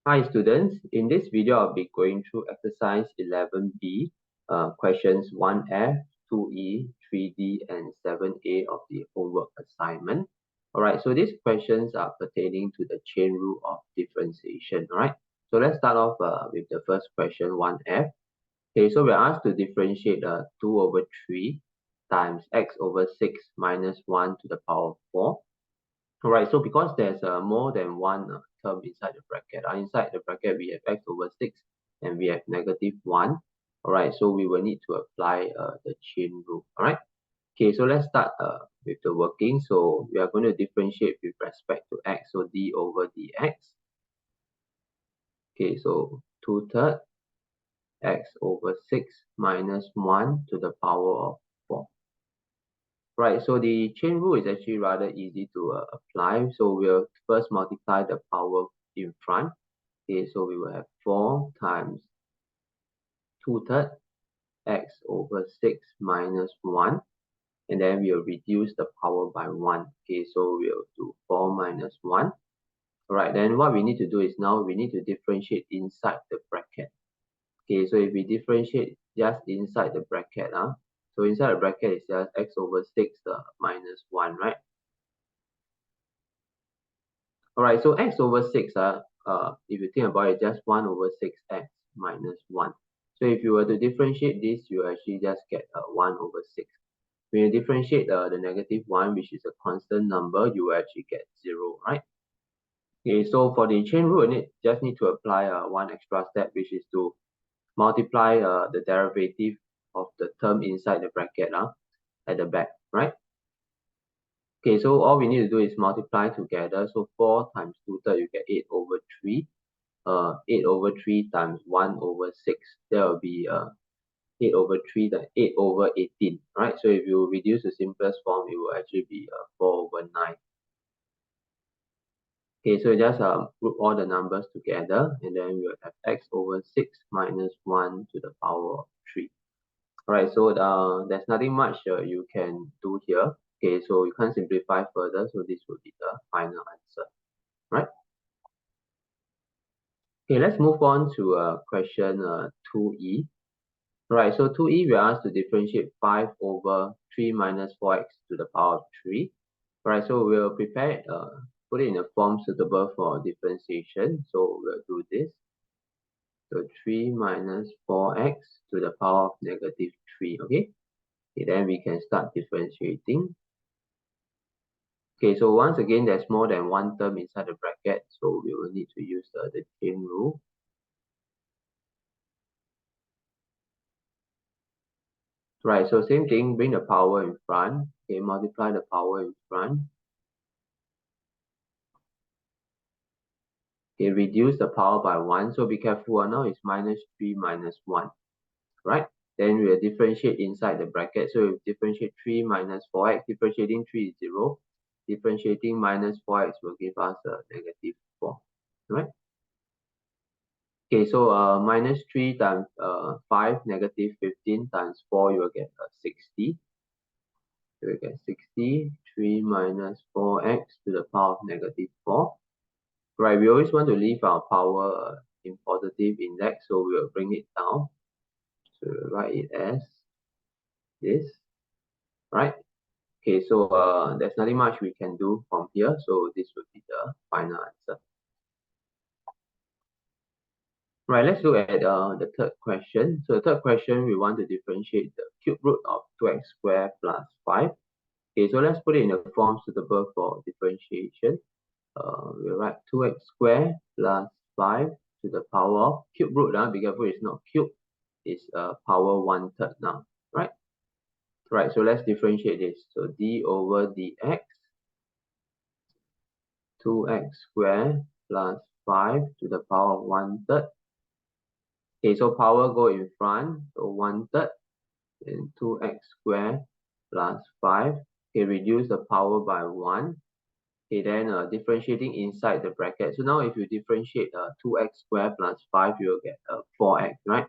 Hi students, in this video I'll be going through exercise 11B, questions 1F, 2E, 3D and 7A of the homework assignment. Alright, so these questions are pertaining to the chain rule of differentiation. Alright, so let's start off with the first question 1F. Okay, so we're asked to differentiate 2 over 3 times x over 6 minus 1 to the power of 4. Alright, so because there's more than one term inside the bracket, inside the bracket we have x over 6 and we have negative 1. Alright, so we will need to apply the chain rule. Alright, okay, so let's start with the working. So we are going to differentiate with respect to x, so d over dx. Okay, so 2/3 x over 6 minus 1 to the power of 4. Right, so the chain rule is actually rather easy to apply. So we'll first multiply the power in front. Okay, so we will have 4 times 2/3 x over 6 minus 1. And then we'll reduce the power by 1. Okay, so we'll do 4 minus 1. Alright, then what we need to do is now we need to differentiate inside the bracket. Okay, so if we differentiate just inside the bracket, so inside the bracket is just x over 6 minus 1, right? Alright, so x over 6, if you think about it, just 1 over 6x minus 1. So if you were to differentiate this, you actually just get 1 over 6. When you differentiate the negative 1, which is a constant number, you will actually get 0, right? Okay, so for the chain rule, you just need to apply one extra step, which is to multiply the derivative of the term inside the bracket at the back, right? Okay, so all we need to do is multiply together. So 4 times 2/3, you get 8 over 3. 8 over 3 times 1 over 6. That will be 8 over 3, then 8 over 18, right? So if you reduce the simplest form, it will actually be 4 over 9. Okay, so just group all the numbers together, and then we will have x over 6 minus 1 to the power of 3. Alright, so there's nothing much you can do here. Okay, so you can't simplify further, so this will be the final answer, right? Okay, let's move on to question 2E. Right, so 2E, we're asked to differentiate 5 over 3 minus 4x to the power of 3. Right, so we'll prepare put it in a form suitable for differentiation. So we'll do this. So 3 minus 4x to the power of negative 3, okay? Okay, then we can start differentiating. Okay, so once again, there's more than one term inside the bracket, so we will need to use the chain rule. Right, so same thing, bring the power in front. Okay, multiply the power in front. Okay, reduce the power by 1. So be careful, now it's minus 3 minus 1. Right? Then we'll differentiate inside the bracket. So we differentiate 3 minus 4x. Differentiating 3 is 0. Differentiating minus 4x will give us a negative 4. Right? Okay, so minus 3 times 5, negative 15 times 4, you will get 60. So you get 60. 3 minus 4x to the power of negative 4. Right, we always want to leave our power in positive index, so we'll bring it down. So we'll write it as this, right? Okay, so there's nothing much we can do from here, so this would be the final answer. Right, let's look at the third question. So the third question, we want to differentiate the cube root of 2x squared plus 5. Okay, so let's put it in a form suitable for differentiation. We'll write 2x squared plus 5 to the power of cube root. Be careful, it's not cube, it's power 1/3 now, right? Right, so let's differentiate this. So d over dx, 2x squared plus 5 to the power of 1/3. Okay, so power go in front, so 1/3, and 2x squared plus 5. Okay, reduce the power by 1. Okay, then differentiating inside the bracket. So now if you differentiate 2x squared plus 5, you'll get 4x, right?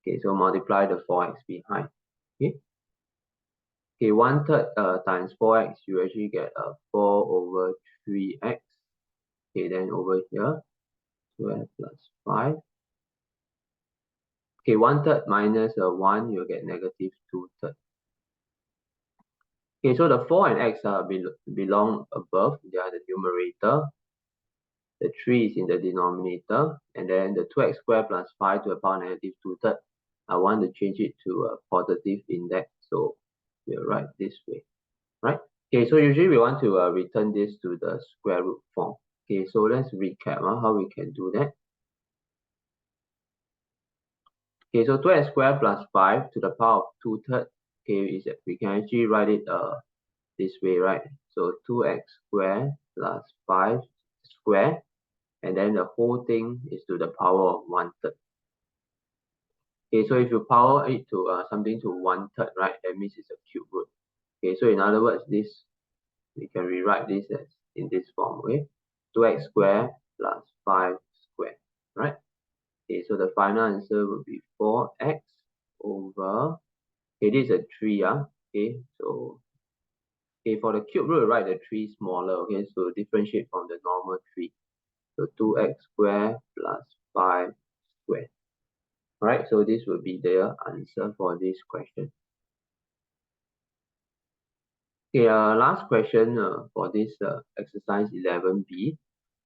Okay, so multiply the 4x behind. Okay, okay, 1/3 times 4x, you actually get 4 over 3x. Okay, then over here, square plus 5. Okay, 1/3 minus 1, you'll get negative 2/3. Okay, so the 4 and x belong above. They are the numerator. The 3 is in the denominator. And then the 2x squared plus 5 to the power negative 2/3. I want to change it to a positive index. So we'll write this way, right? Okay, so usually we want to return this to the square root form. Okay, so let's recap how we can do that. Okay, so 2x squared plus 5 to the power of 2/3. Okay, we can actually write it this way, right? So 2x squared plus 5 squared, and then the whole thing is to the power of 1/3. Okay, so if you power it to something to 1/3, right, that means it's a cube root. Okay, so in other words, this we can rewrite this as in this form, okay? 2x squared plus 5 squared, right? Okay, so the final answer will be 4x over, okay, this is a 3, okay, so, okay, for the cube root, write the 3 smaller, okay, so differentiate from the normal 3. So 2x squared plus 5 squared. Alright, so this will be the answer for this question. Okay, last question for this exercise 11b.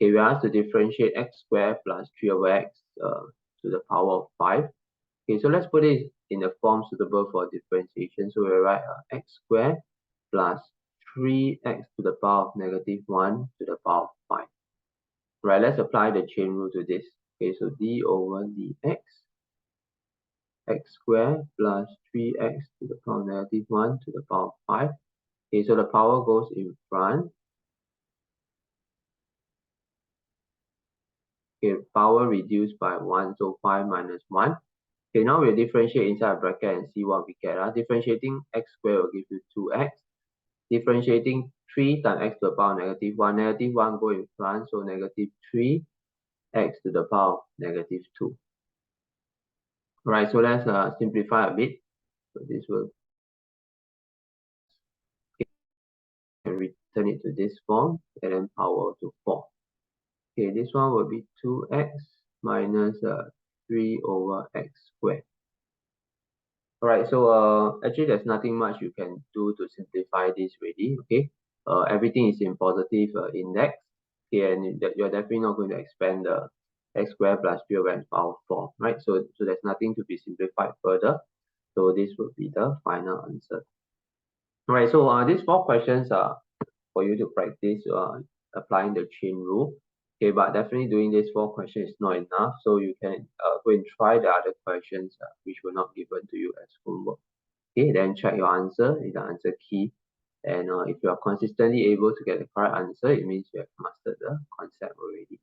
Okay, we are asked to differentiate x squared plus 3 over x to the power of 5. Okay, so let's put it in a form suitable for differentiation. So we'll write x squared plus 3x to the power of negative 1 to the power of 5. Right, let's apply the chain rule to this. Okay, so d over dx, x squared plus 3x to the power of negative 1 to the power of 5. Okay, so the power goes in front. Okay, power reduced by 1, so 5 minus 1. Okay, now we'll differentiate inside a bracket and see what we get. Differentiating x squared will give you 2x. Differentiating 3 times x to the power of negative 1. Negative 1 go in front, so negative 3x to the power of negative 2. Alright, so let's simplify a bit. So this will return it to this form and then power to 4. Okay, this one will be 2x minus 3 over x squared. Alright, so actually there's nothing much you can do to simplify this really, okay? Everything is in positive index, okay, and you're definitely not going to expand the x squared plus 3 over x power 4, right? So there's nothing to be simplified further. So this will be the final answer. Alright, so these 4 questions are for you to practice applying the chain rule. Okay, but definitely doing these 4 questions is not enough. So you can go and try the other questions which were not given to you as homework. Okay, then check your answer in the answer key. And if you are consistently able to get the correct answer, it means you have mastered the concept already.